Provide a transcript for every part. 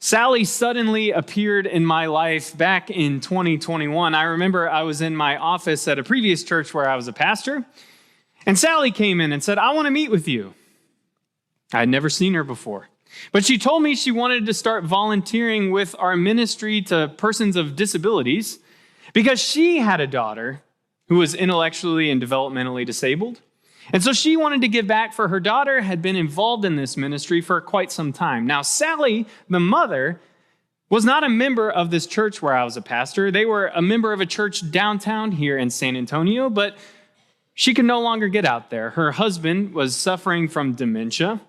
Sally suddenly appeared in my life back in 2021. I remember I was in my office at a previous church where I was a pastor, and Sally came in and said, "I want to meet with you." I had never seen her before, but she told me she wanted to start volunteering with our ministry to persons of disabilities because she had a daughter who was intellectually and developmentally disabled. And so she wanted to give back, for her daughter had been involved in this ministry for quite some time. Now, Sally, the mother, was not a member of this church where I was a pastor. They were a member of a church downtown here in San Antonio, but she could no longer get out there. Her husband was suffering from dementia.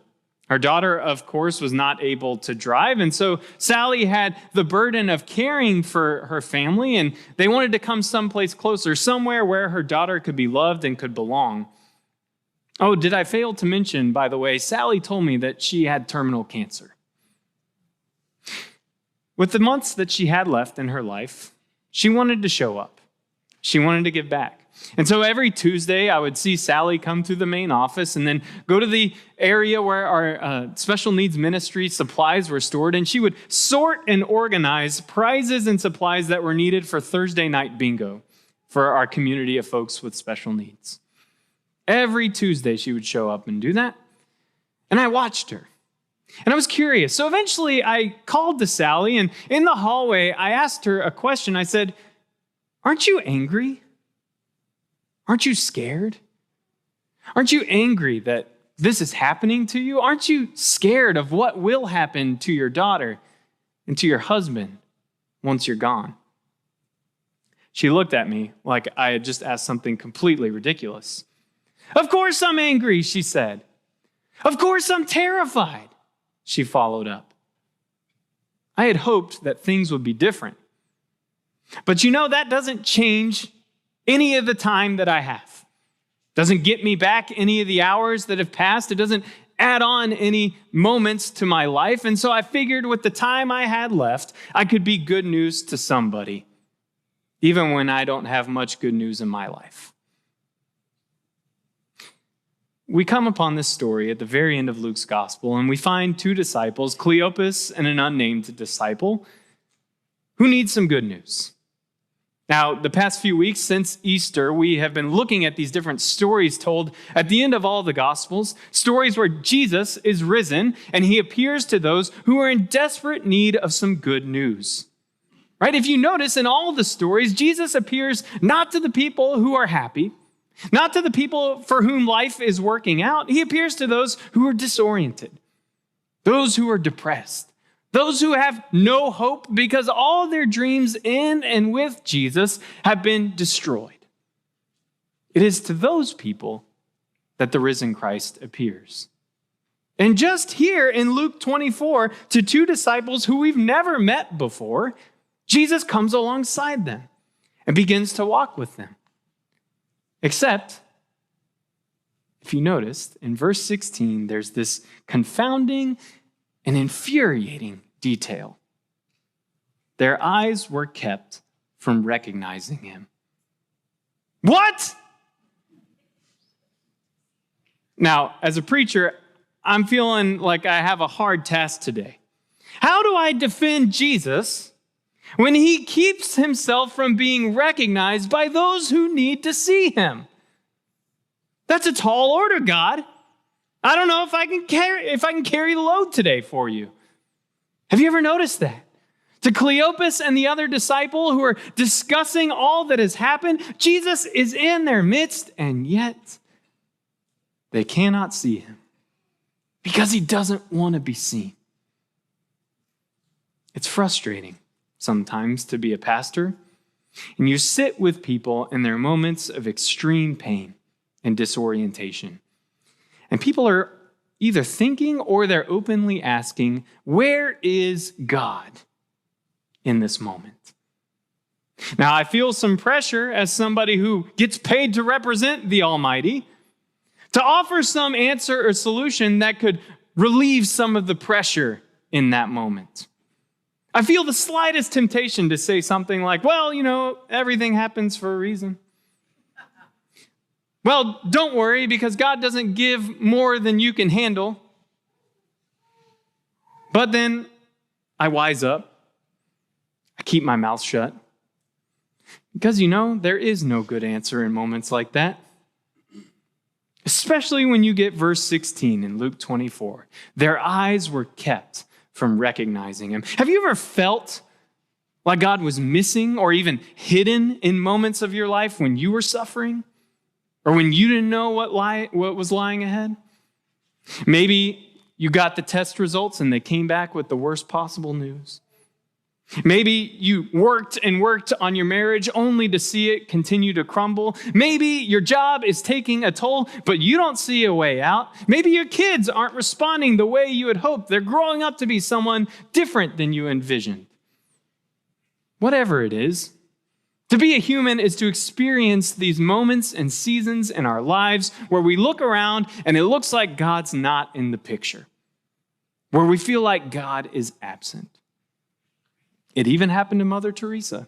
Her daughter, of course, was not able to drive. And so Sally had the burden of caring for her family, and they wanted to come someplace closer, somewhere where her daughter could be loved and could belong. Oh, did I fail to mention, by the way, Sally told me that she had terminal cancer. With the months that she had left in her life, she wanted to show up. She wanted to give back. And so every Tuesday, I would see Sally come to the main office and then go to the area where our special needs ministry supplies were stored, and she would sort and organize prizes and supplies that were needed for Thursday night bingo for our community of folks with special needs. Every Tuesday, she would show up and do that. And I watched her. And I was curious. So eventually, I called to Sally, and in the hallway, I asked her a question. I said, "Aren't you angry? Aren't you scared? Aren't you angry that this is happening to you? Aren't you scared of what will happen to your daughter and to your husband once you're gone?" She looked at me like I had just asked something completely ridiculous. "Of course I'm angry," she said. "Of course I'm terrified," she followed up. I had hoped that things would be different. But that doesn't change any of the time that I have. Doesn't get me back any of the hours that have passed. It doesn't add on any moments to my life. And so I figured with the time I had left, I could be good news to somebody, even when I don't have much good news in my life. We come upon this story at the very end of Luke's gospel, and we find two disciples, Cleopas and an unnamed disciple, who need some good news. Now, the past few weeks since Easter, we have been looking at these different stories told at the end of all the Gospels, stories where Jesus is risen and he appears to those who are in desperate need of some good news. Right? If you notice in all the stories, Jesus appears not to the people who are happy, not to the people for whom life is working out. He appears to those who are disoriented, those who are depressed, those who have no hope because all their dreams in and with Jesus have been destroyed. It is to those people that the risen Christ appears. And just here in Luke 24, to two disciples who we've never met before, Jesus comes alongside them and begins to walk with them. Except, if you noticed, in verse 16, there's this confounding and infuriating detail. Their eyes were kept from recognizing him. What? Now, as a preacher, I'm feeling like I have a hard task today. How do I defend Jesus when he keeps himself from being recognized by those who need to see him? That's a tall order, God. I don't know if I can carry the load today for you. Have you ever noticed that? To Cleopas and the other disciple who are discussing all that has happened, Jesus is in their midst, and yet they cannot see him because he doesn't want to be seen. It's frustrating sometimes to be a pastor, and you sit with people in their moments of extreme pain and disorientation. And people are either thinking or they're openly asking, where is God in this moment? Now, I feel some pressure as somebody who gets paid to represent the Almighty to offer some answer or solution that could relieve some of the pressure in that moment. I feel the slightest temptation to say something like, well, everything happens for a reason. Well, don't worry, because God doesn't give more than you can handle. But then I wise up. I keep my mouth shut. Because there is no good answer in moments like that. Especially when you get verse 16 in Luke 24. Their eyes were kept from recognizing him. Have you ever felt like God was missing or even hidden in moments of your life when you were suffering? Or when you didn't know what was lying ahead? Maybe you got the test results and they came back with the worst possible news. Maybe you worked and worked on your marriage only to see it continue to crumble. Maybe your job is taking a toll, but you don't see a way out. Maybe your kids aren't responding the way you had hoped. They're growing up to be someone different than you envisioned. Whatever it is, to be a human is to experience these moments and seasons in our lives where we look around and it looks like God's not in the picture, where we feel like God is absent. It even happened to Mother Teresa.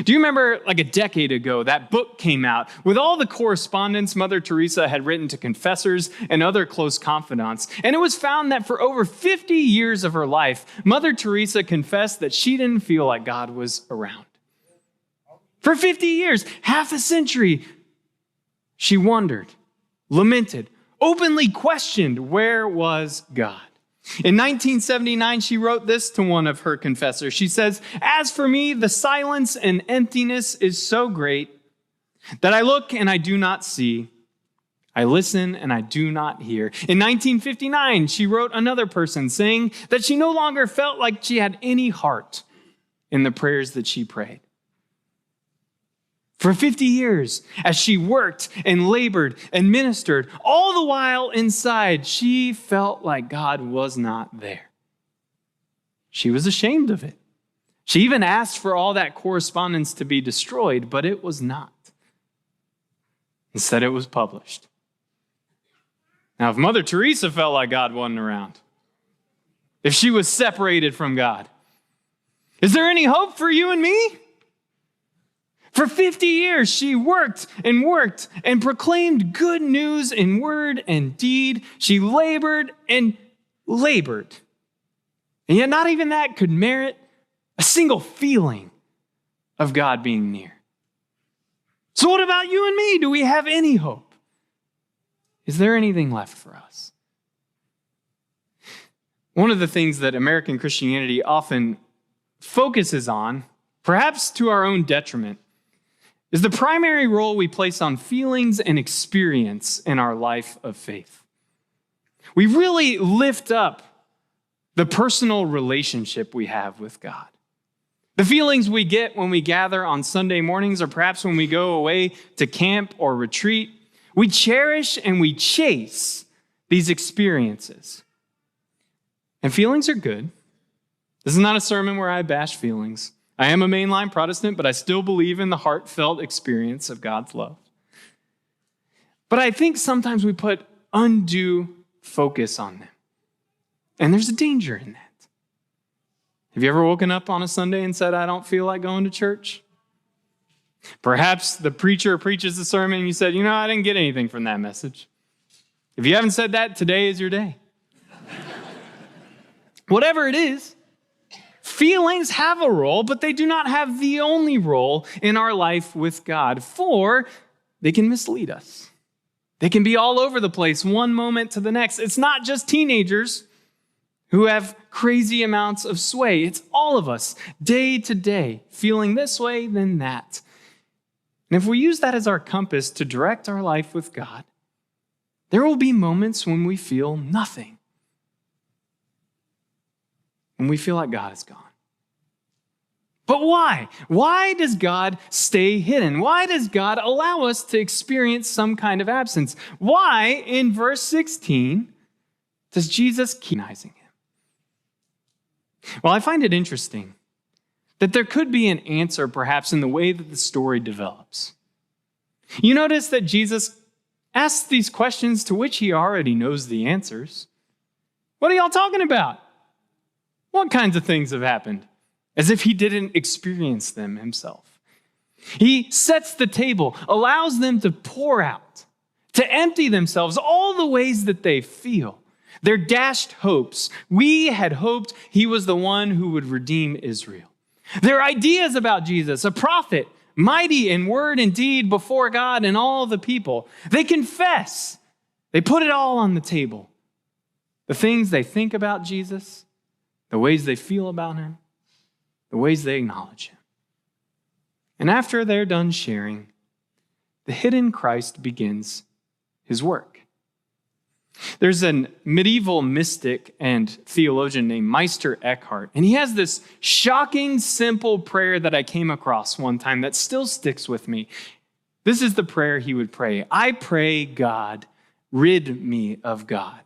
Do you remember like a decade ago, that book came out with all the correspondence Mother Teresa had written to confessors and other close confidants. And it was found that for over 50 years of her life, Mother Teresa confessed that she didn't feel like God was around. For 50 years, half a century, she wondered, lamented, openly questioned, where was God? In 1979, she wrote this to one of her confessors. She says, "As for me, the silence and emptiness is so great that I look and I do not see. I listen and I do not hear." In 1959, she wrote another person saying that she no longer felt like she had any heart in the prayers that she prayed. For 50 years, as she worked and labored and ministered, all the while inside, she felt like God was not there. She was ashamed of it. She even asked for all that correspondence to be destroyed, but it was not. Instead, it was published. Now, if Mother Teresa felt like God wasn't around, if she was separated from God, is there any hope for you and me? For 50 years, she worked and proclaimed good news in word and deed. She labored and labored. And yet not even that could merit a single feeling of God being near. So what about you and me? Do we have any hope? Is there anything left for us? One of the things that American Christianity often focuses on, perhaps to our own detriment, is the primary role we place on feelings and experience in our life of faith. We really lift up the personal relationship we have with God. The feelings we get when we gather on Sunday mornings, or perhaps when we go away to camp or retreat, we cherish and we chase these experiences. And feelings are good. This is not a sermon where I bash feelings. I am a mainline Protestant, but I still believe in the heartfelt experience of God's love. But I think sometimes we put undue focus on them. And there's a danger in that. Have you ever woken up on a Sunday and said, I don't feel like going to church? Perhaps the preacher preaches the sermon and you said, I didn't get anything from that message. If you haven't said that, today is your day. Whatever it is, feelings have a role, but they do not have the only role in our life with God, for they can mislead us. They can be all over the place, one moment to the next. It's not just teenagers who have crazy amounts of sway. It's all of us, day to day, feeling this way, then that. And if we use that as our compass to direct our life with God, there will be moments when we feel nothing. When we feel like God is gone. But why? Why does God stay hidden? Why does God allow us to experience some kind of absence? Why, in verse 16, does Jesus keep recognizing him? Well, I find it interesting that there could be an answer perhaps in the way that the story develops. You notice that Jesus asks these questions to which he already knows the answers. What are y'all talking about? What kinds of things have happened? As if he didn't experience them himself. He sets the table, allows them to pour out, to empty themselves, all the ways that they feel. their dashed hopes. We had hoped he was the one who would redeem Israel. Their ideas about Jesus, a prophet, mighty in word and deed before God and all the people. They confess. They put it all on the table. The things they think about Jesus, the ways they feel about him, the ways they acknowledge him. And after they're done sharing, the hidden Christ begins his work. There's a medieval mystic and theologian named Meister Eckhart, and he has this shocking, simple prayer that I came across one time that still sticks with me. This is the prayer he would pray. I pray, God, rid me of God.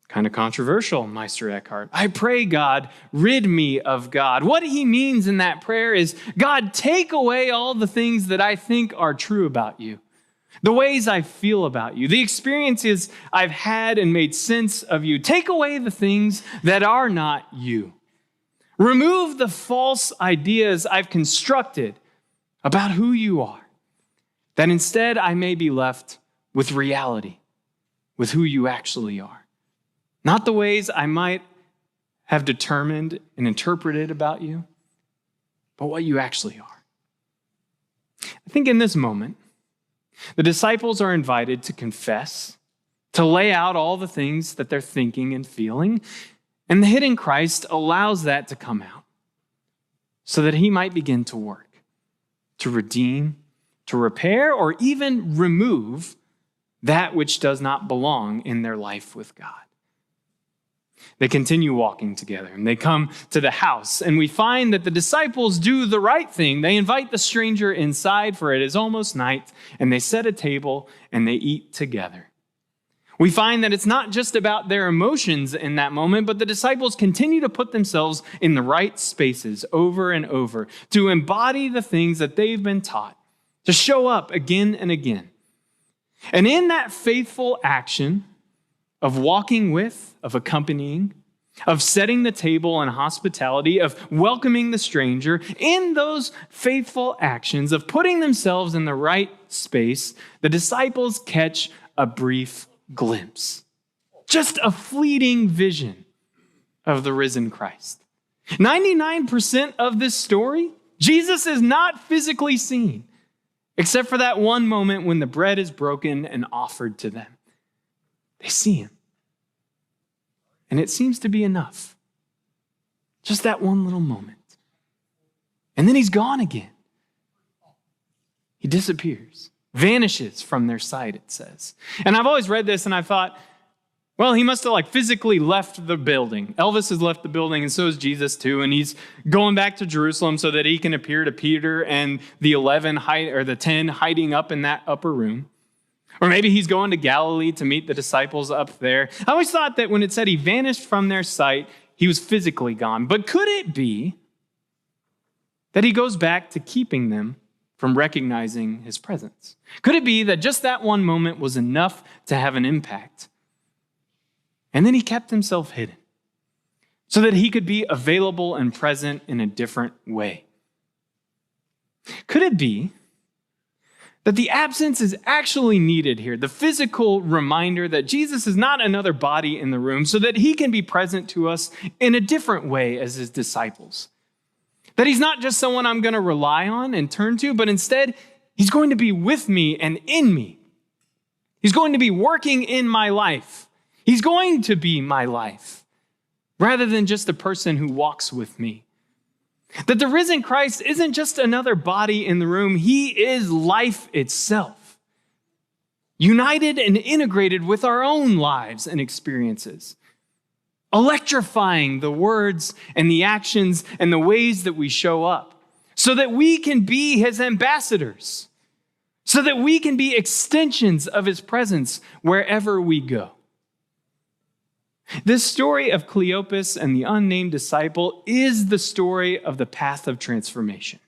Kind of controversial, Meister Eckhart. I pray, God, rid me of God. What he means in that prayer is, God, take away all the things that I think are true about you, the ways I feel about you, the experiences I've had and made sense of you. Take away the things that are not you. Remove the false ideas I've constructed about who you are, that instead I may be left with reality, with who you actually are. Not the ways I might have determined and interpreted about you, but what you actually are. I think in this moment, the disciples are invited to confess, to lay out all the things that they're thinking and feeling, and the hidden Christ allows that to come out so that he might begin to work, to redeem, to repair, or even remove that which does not belong in their life with God. They continue walking together, and they come to the house, and we find that the disciples do the right thing. They invite the stranger inside, for it is almost night, and they set a table, and they eat together. We find that it's not just about their emotions in that moment, but the disciples continue to put themselves in the right spaces over and over to embody the things that they've been taught, to show up again and again. And in that faithful action of walking with, of accompanying, of setting the table in hospitality, of welcoming the stranger, in those faithful actions of putting themselves in the right space, the disciples catch a brief glimpse, just a fleeting vision of the risen Christ. 99% of this story, Jesus is not physically seen, except for that one moment when the bread is broken and offered to them. They see him. And it seems to be enough. Just that one little moment. And then he's gone again. He disappears, vanishes from their sight, it says. And I've always read this and I thought, well, he must have physically left the building. Elvis has left the building and so is Jesus too. And he's going back to Jerusalem so that he can appear to Peter and the 10 hiding up in that upper room. Or maybe he's going to Galilee to meet the disciples up there. I always thought that when it said he vanished from their sight, he was physically gone. But could it be that he goes back to keeping them from recognizing his presence? Could it be that just that one moment was enough to have an impact? And then he kept himself hidden so that he could be available and present in a different way. Could it be that the absence is actually needed here, the physical reminder that Jesus is not another body in the room, so that he can be present to us in a different way as his disciples? That he's not just someone I'm going to rely on and turn to, but instead he's going to be with me and in me. He's going to be working in my life. He's going to be my life, rather than just a person who walks with me. That the risen Christ isn't just another body in the room. He is life itself, united and integrated with our own lives and experiences, electrifying the words and the actions and the ways that we show up so that we can be his ambassadors, so that we can be extensions of his presence wherever we go. This story of Cleopas and the unnamed disciple is the story of the path of transformation.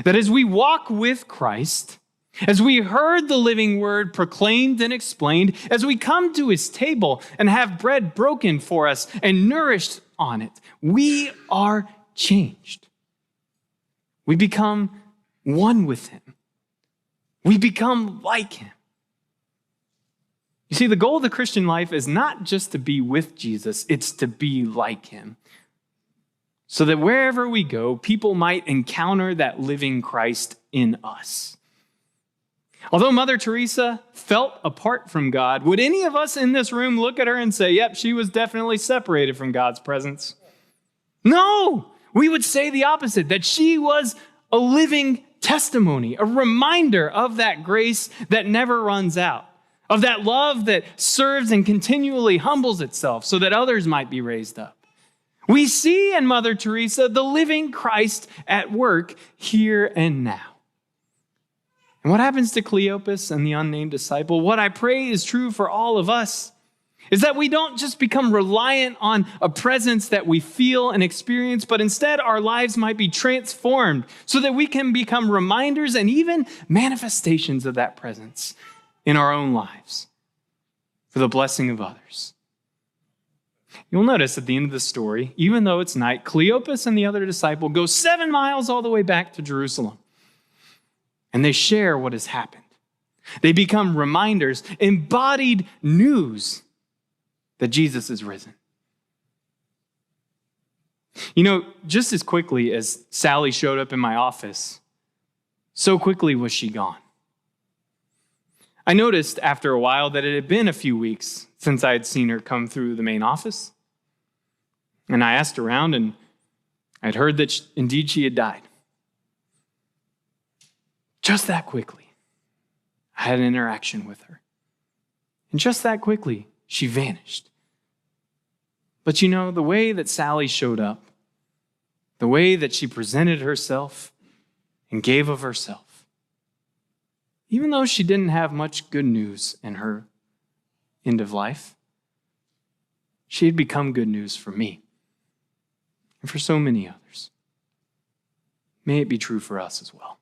That as we walk with Christ, as we heard the living word proclaimed and explained, as we come to his table and have bread broken for us and nourished on it, we are changed. We become one with him. We become like him. You see, the goal of the Christian life is not just to be with Jesus, it's to be like him. So that wherever we go, people might encounter that living Christ in us. Although Mother Teresa felt apart from God, would any of us in this room look at her and say, yep, she was definitely separated from God's presence? No, we would say the opposite, that she was a living testimony, a reminder of that grace that never runs out, of that love that serves and continually humbles itself so that others might be raised up. We see in Mother Teresa the living Christ at work here and now. And what happens to Cleopas and the unnamed disciple? What I pray is true for all of us, is that we don't just become reliant on a presence that we feel and experience, but instead our lives might be transformed so that we can become reminders and even manifestations of that presence in our own lives for the blessing of others. You'll notice at the end of the story, even though it's night, Cleopas and the other disciple go 7 miles all the way back to Jerusalem. And they share what has happened. They become reminders, embodied news that Jesus is risen. You know, just as quickly as Sally showed up in my office, so quickly was she gone. I noticed after a while that it had been a few weeks since I had seen her come through the main office. And I asked around, and I'd heard that indeed she had died. Just that quickly, I had an interaction with her. And just that quickly, she vanished. But you know, the way that Sally showed up, the way that she presented herself and gave of herself, even though she didn't have much good news in her end of life, she had become good news for me and for so many others. May it be true for us as well.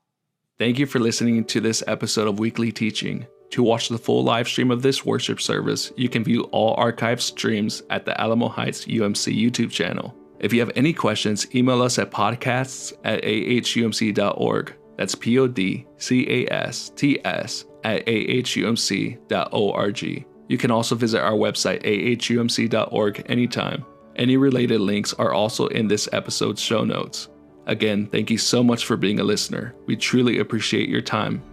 Thank you for listening to this episode of Weekly Teaching. To watch the full live stream of this worship service, you can view all archived streams at the Alamo Heights UMC YouTube channel. If you have any questions, email us at podcasts@ahumc.org. That's podcasts@ahumc.org. You can also visit our website, ahumc.org, anytime. Any related links are also in this episode's show notes. Again, thank you so much for being a listener. We truly appreciate your time.